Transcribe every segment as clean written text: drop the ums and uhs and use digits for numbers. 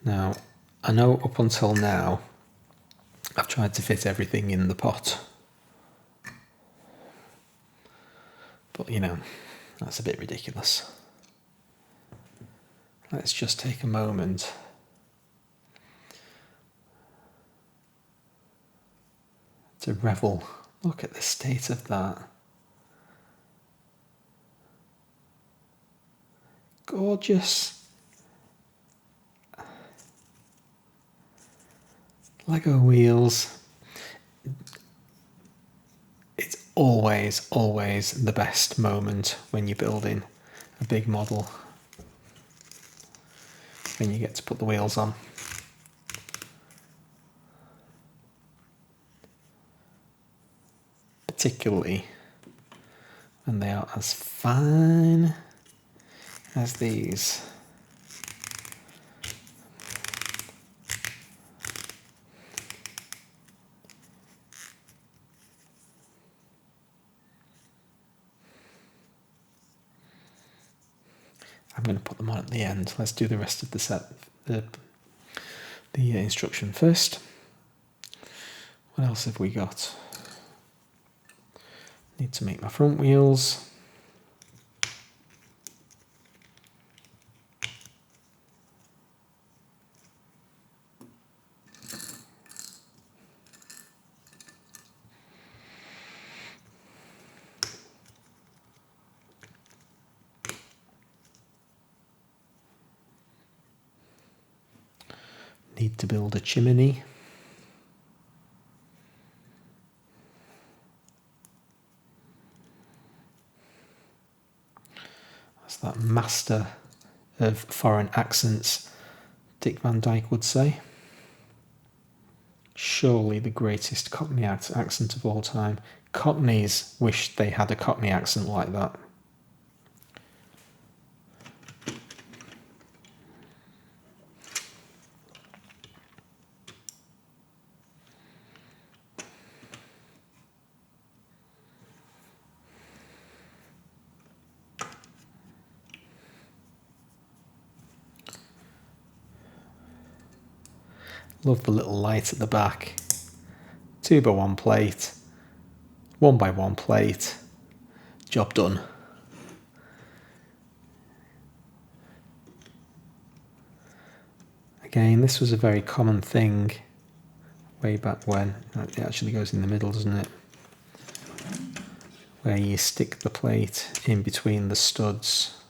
Now, I know up until now, I've tried to fit everything in the pot. But, you know, that's a bit ridiculous. Let's just take a moment to revel. Look at the state of that. Gorgeous. Lego wheels. It's always, always the best moment when you're building a big model, when you get to put the wheels on. Particularly when they are as fine as these. I'm going to put them on at the end. Let's do the rest of the set, the instruction first. What else have we got? Need to make my front wheels. Need to build a chimney. That's that master of foreign accents, Dick Van Dyke would say. Surely the greatest Cockney accent of all time. Cockneys wish they had a Cockney accent like that. Love the little light at the back. 2x1 plate, 1x1 plate, job done. Again, this was a very common thing way back when. It actually goes in the middle, doesn't it? Where you stick the plate in between the studs.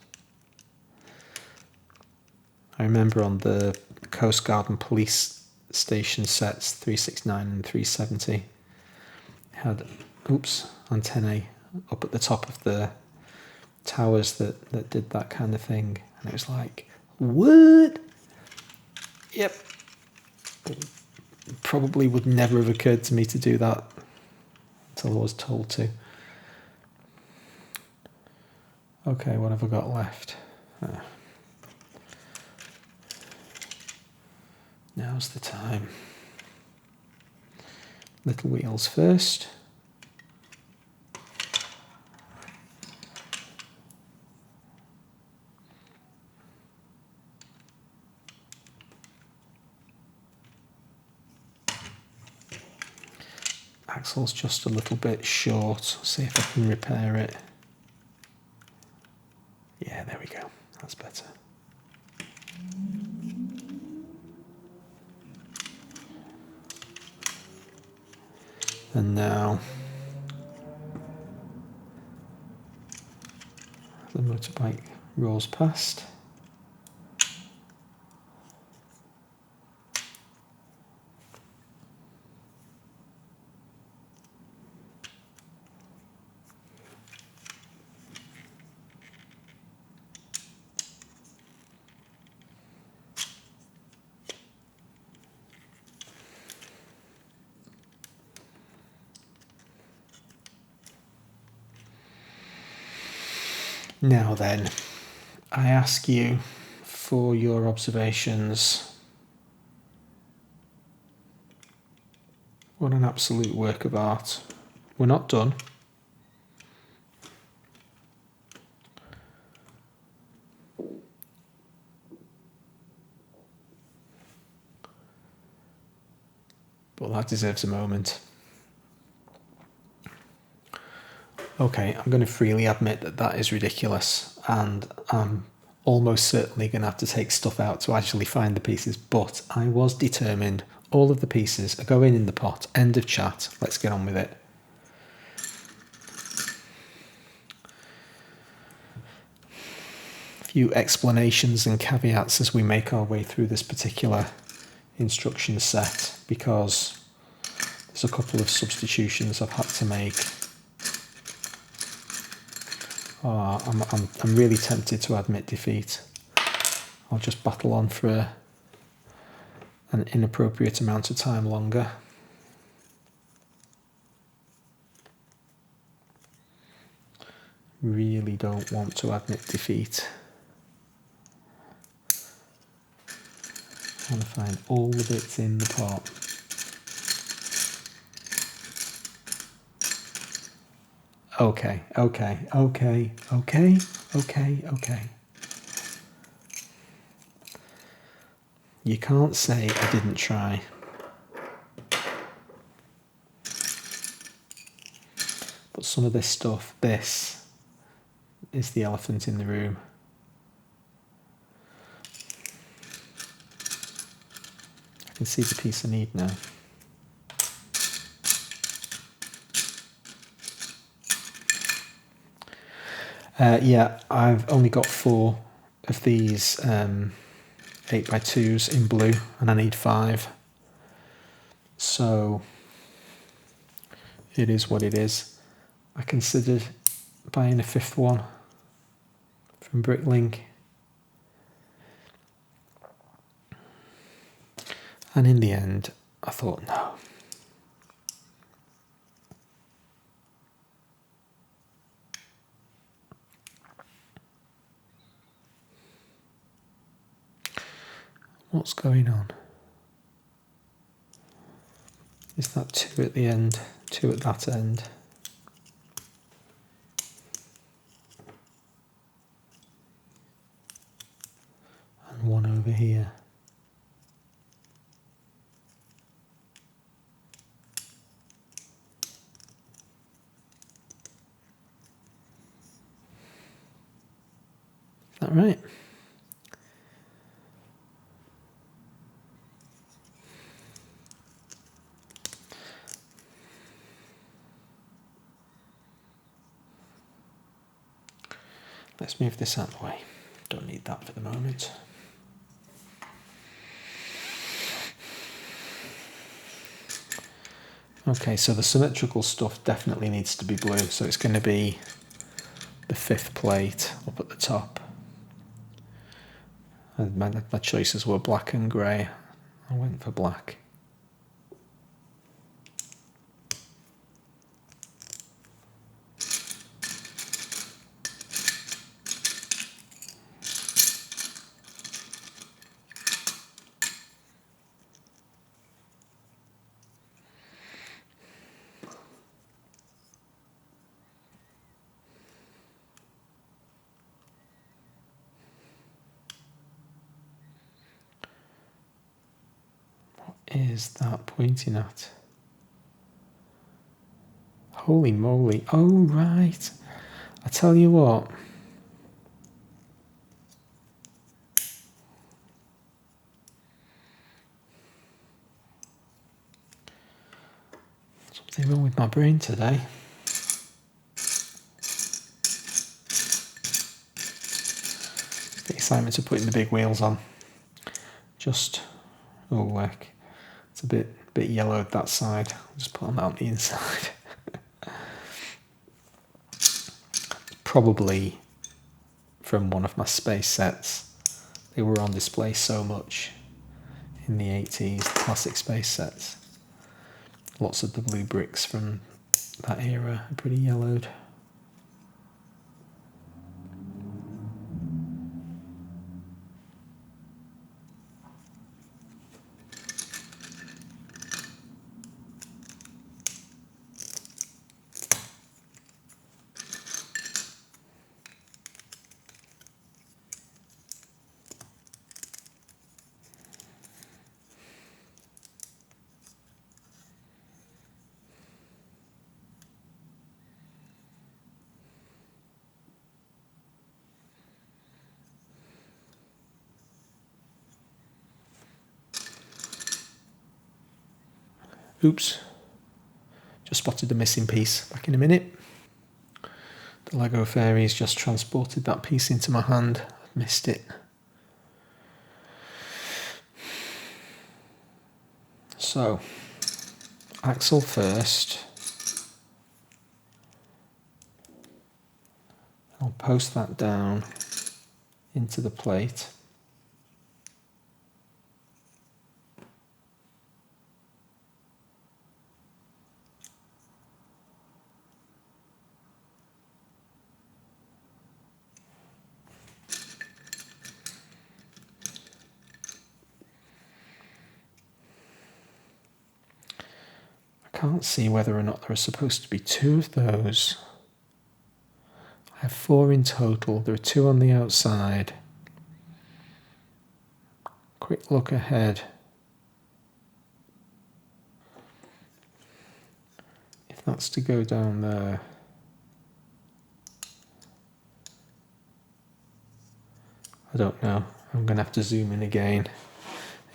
I remember on the Coast Guard and Police station sets 369 and 370 had antennae up at the top of the towers that did that kind of thing, and it was like, what? Yep. It probably would never have occurred to me to do that until I was told to. Okay, what have I got left? Now's the time. Little wheels first. Axle's just a little bit short. See if I can repair it. Yeah, there we go. That's better. And now the motorbike rolls past. Now then, I ask you for your observations. What an absolute work of art. We're not done. but that deserves a moment. Okay, I'm going to freely admit that that is ridiculous, and I'm almost certainly going to have to take stuff out to actually find the pieces, but I was determined. All of the pieces are going in the pot. End of chat. Let's get on with it. A few explanations and caveats as we make our way through this particular instruction set, because there's a couple of substitutions I've had to make. Oh, I'm really tempted to admit defeat. I'll just battle on for an inappropriate amount of time longer. Really don't want to admit defeat. I want to find all the bits in the pot. Okay. You can't say I didn't try. But some of this stuff, this is the elephant in the room. I can see the piece I need now. Yeah, I've only got 4 of these 8x2s in blue, and I need 5. So it is what it is. I considered buying a 5th one from Bricklink, and in the end I thought no. What's going on? Is that 2 at the end, 2 at that end? And 1 over here. Is that right? Let's move this out of the way. Don't need that for the moment. Okay, so the symmetrical stuff definitely needs to be blue, so it's going to be the 5th plate up at the top. And my choices were black and grey. I went for black. Is that pointing at? Holy moly. Oh, right. I tell you what. Something wrong with my brain today. The excitement of putting the big wheels on. Just, oh, heck. It's a bit yellowed that side. I'll just put on that on the inside. Probably from one of my space sets. They were on display so much in the 80s, the classic space sets. Lots of the blue bricks from that era are pretty yellowed. Oops. Just spotted the missing piece. Back in a minute. The Lego fairies just transported that piece into my hand. I've missed it. So, axle first. I'll post that down into the plate. I can't see whether or not there are supposed to be 2 of those. I have 4 in total. There are 2 on the outside. Quick look ahead. If that's to go down there. I don't know. I'm going to have to zoom in again.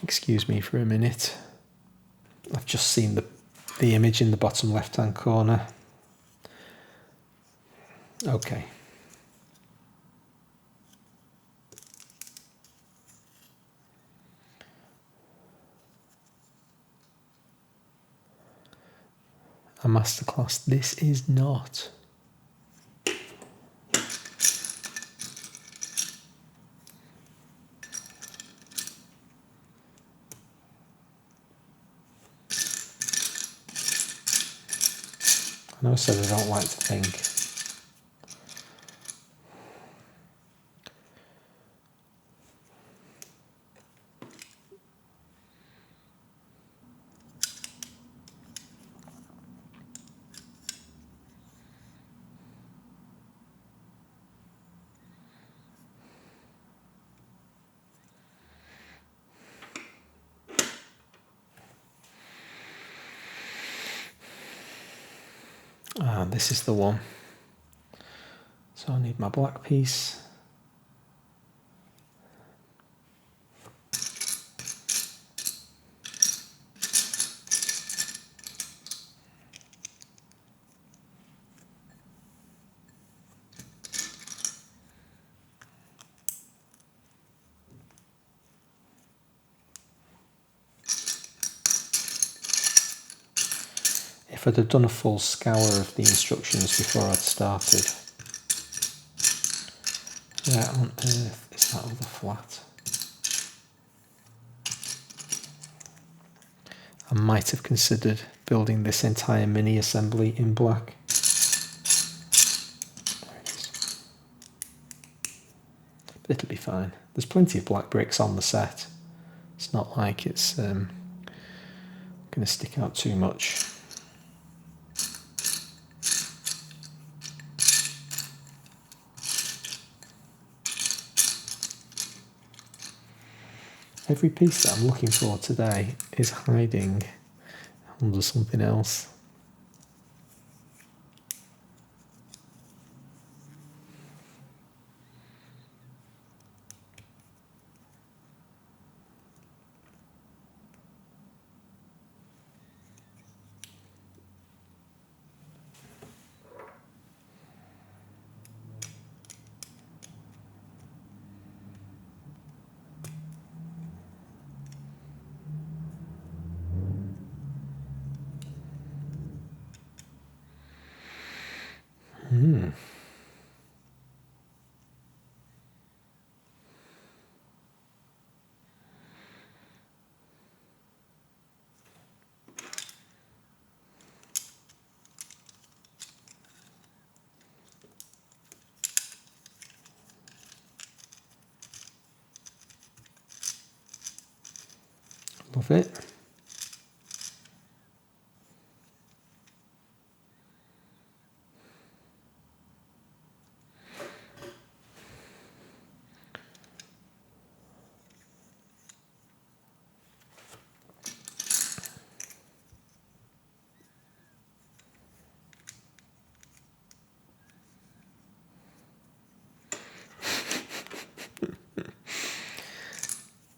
Excuse me for a minute. I've just seen the image in the bottom left-hand corner. Okay. A masterclass. This is not. I know I said I don't like to think. This is the one. So I need my black piece. If I'd have done a full scour of the instructions before I'd started. Where on earth is that other flat? I might have considered building this entire mini assembly in black. There it is. But it'll be fine. There's plenty of black bricks on the set. It's not like it's going to stick out too much. Every piece that I'm looking for today is hiding under something else. Love it.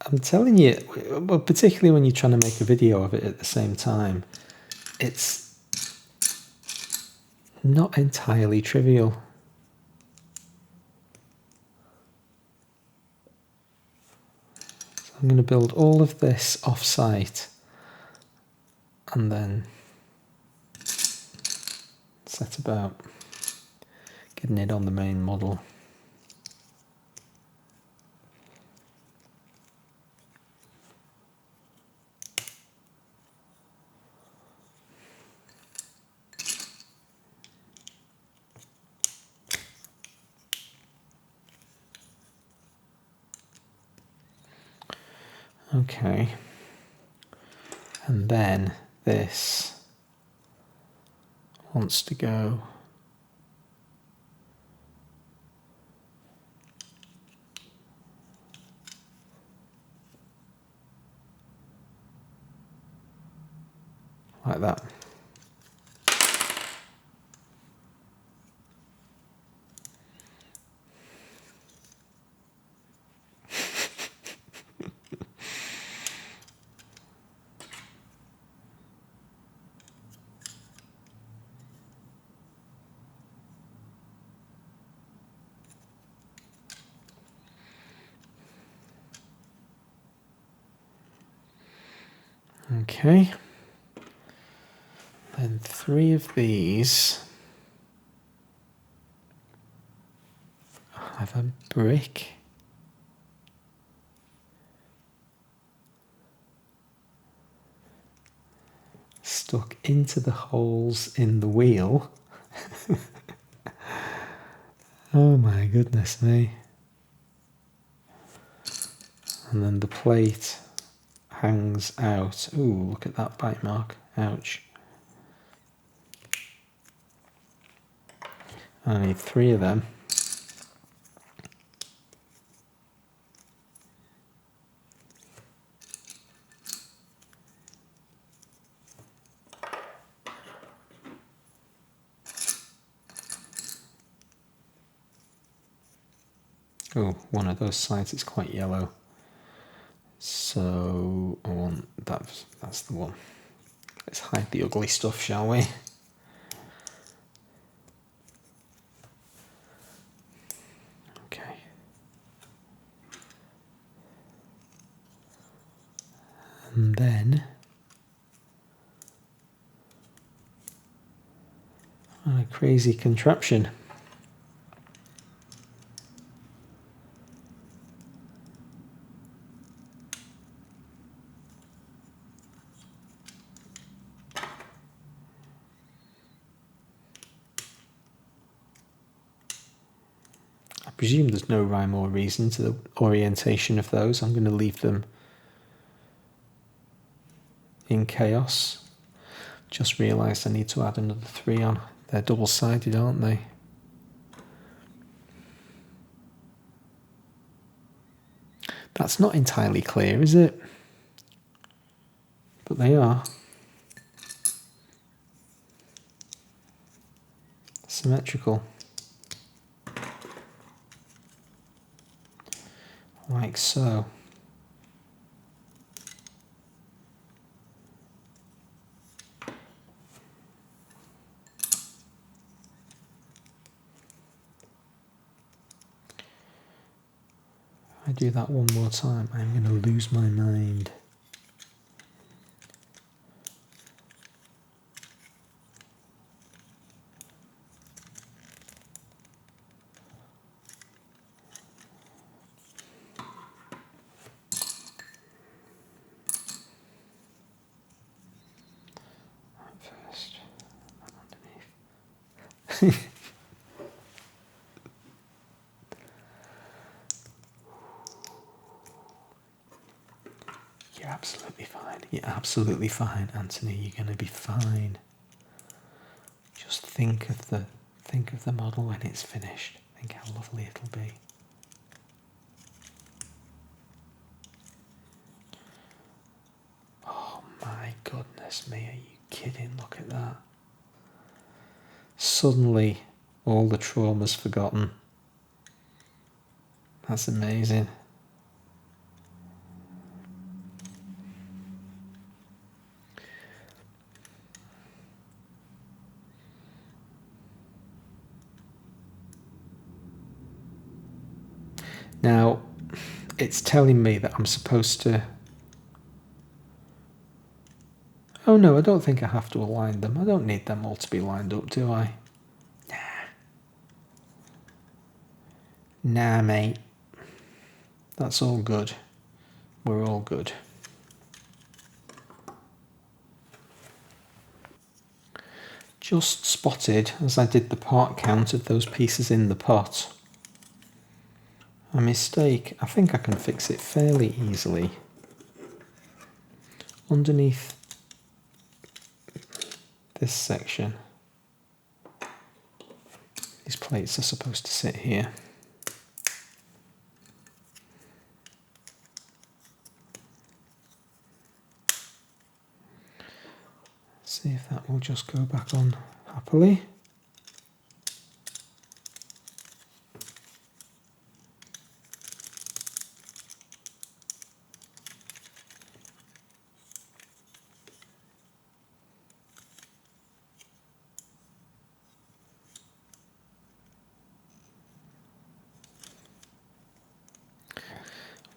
I'm telling you, well, particularly when you're trying to make a video of it at the same time, it's not entirely trivial. So I'm going to build all of this off-site and then set about getting it on the main model. Okay, and then this wants to go like that. Okay, then 3 of these have a brick. Stuck into the holes in the wheel. Oh my goodness me. And then the plate hangs out. Ooh, look at that bite mark. Ouch. I need 3 of them. Oh, one of those sides is quite yellow. So I want that's the one. Let's hide the ugly stuff, shall we? Okay. And then a crazy contraption. I presume there's no rhyme or reason to the orientation of those. I'm going to leave them in chaos. Just realised I need to add another 3 on. They're double-sided, aren't they? That's not entirely clear, is it? But they are. Symmetrical. Like so. If I do that one more time, I'm going to lose my mind. First, underneath. You're absolutely fine. You're absolutely fine, Anthony. You're going to be fine. Just think of the model when it's finished. Think how lovely it'll be. Oh my goodness me, are you kidding? Look at that. Suddenly, all the trauma's forgotten. That's amazing. Now, it's telling me that I'm supposed to... Oh no, I don't think I have to align them. I don't need them all to be lined up, do I? Nah, mate. That's all good. We're all good. Just spotted, as I did the part count of those pieces in the pot, a mistake. I think I can fix it fairly easily. Underneath this section, these plates are supposed to sit here. See if that will just go back on happily.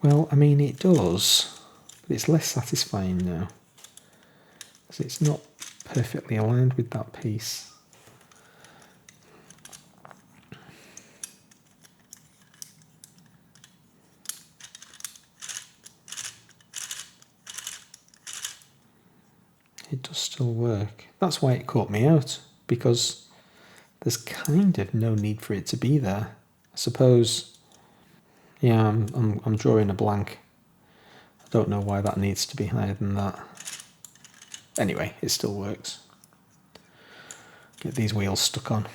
Well, I mean it does, but it's less satisfying now, because it's not perfectly aligned with that piece. It does still work. That's why it caught me out, because there's kind of no need for it to be there. I suppose, yeah, I'm drawing a blank. I don't know why that needs to be higher than that. Anyway, it still works. Get these wheels stuck on.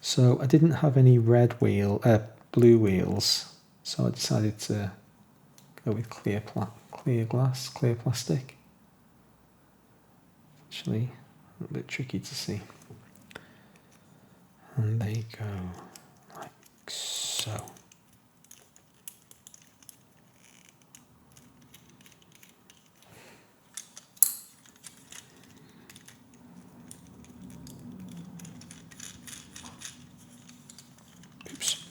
So I didn't have any blue wheels, so I decided to go with clear plastic. Actually, a little bit tricky to see. And they go like so. Oops.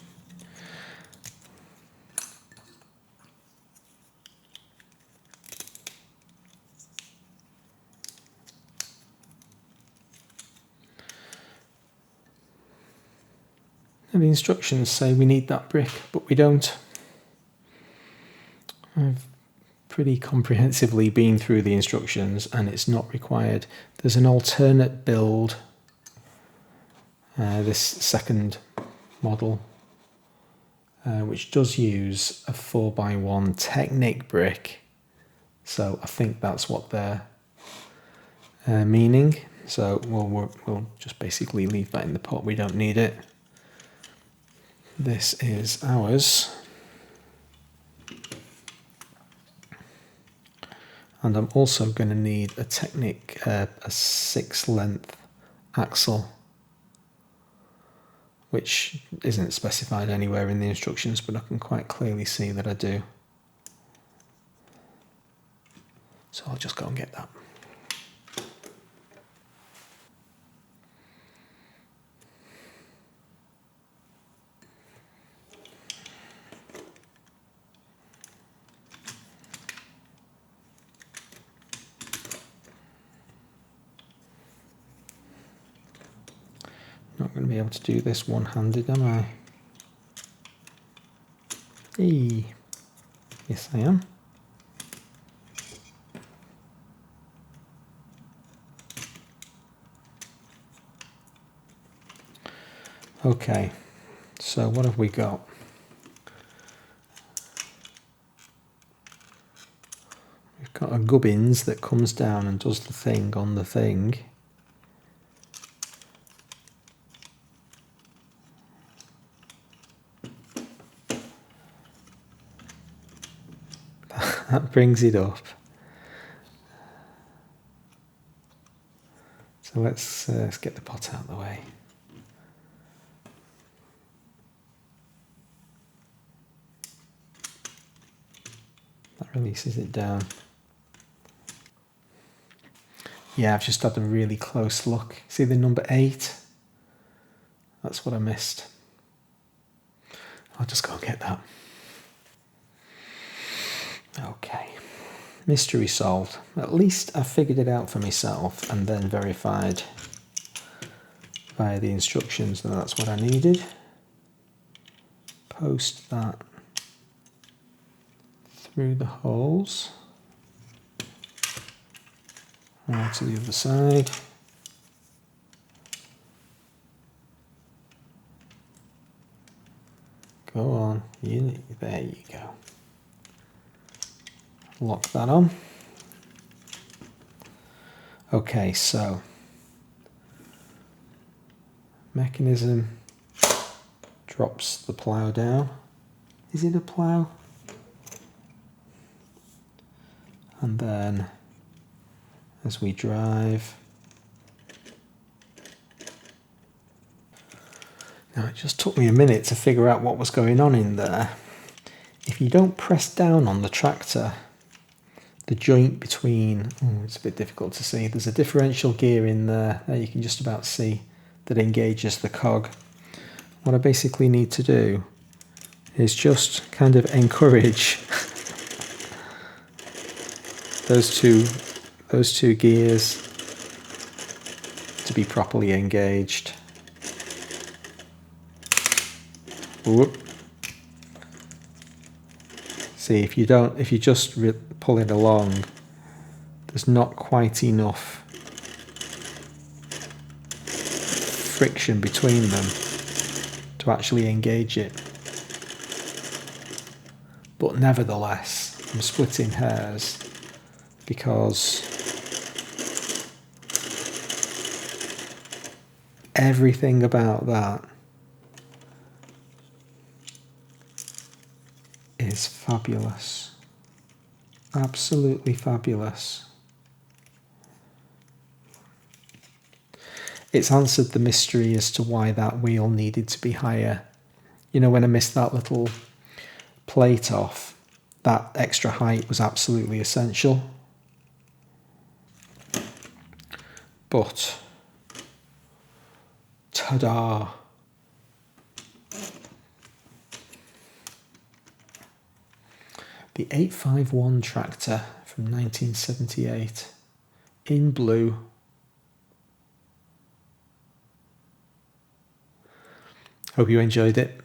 And the instructions say we need that brick, but we don't. I've pretty comprehensively been through the instructions and it's not required. There's an alternate build, this second model, which does use a 4x1 Technic brick. So I think that's what they're meaning. So we'll just basically leave that in the pot. We don't need it. This is ours. And I'm also going to need a Technic, a 6-length axle, which isn't specified anywhere in the instructions, but I can quite clearly see that I do. So I'll just go and get that. Not going to be able to do this one-handed, am I? Eee. Yes, I am. Okay, so what have we got? We've got a gubbins that comes down and does the thing on the thing. That brings it up. So let's get the pot out of the way. That releases it down. Yeah, I've just had a really close look. See the number 8? That's what I missed. I'll just go and get that. Okay. Mystery solved. At least I figured it out for myself and then verified via the instructions that that's what I needed. Post that through the holes. Right to the other side. Go on. There you go. Lock that on. Okay, so mechanism drops the plough down. Is it a plough? And then as we drive, now it just took me a minute to figure out what was going on in there. If you don't press down on the tractor, the joint between, it's a bit difficult to see, there's a differential gear in there that you can just about see that engages the cog. What I basically need to do is just kind of encourage those two gears to be properly engaged. Whoop. See, if you just pull it along, there's not quite enough friction between them to actually engage it. But nevertheless, I'm splitting hairs because everything about that is fabulous. Absolutely fabulous. It's answered the mystery as to why that wheel needed to be higher. You know, when I missed that little plate off, that extra height was absolutely essential. But, ta-da! The 851 tractor from 1978 in blue. Hope you enjoyed it.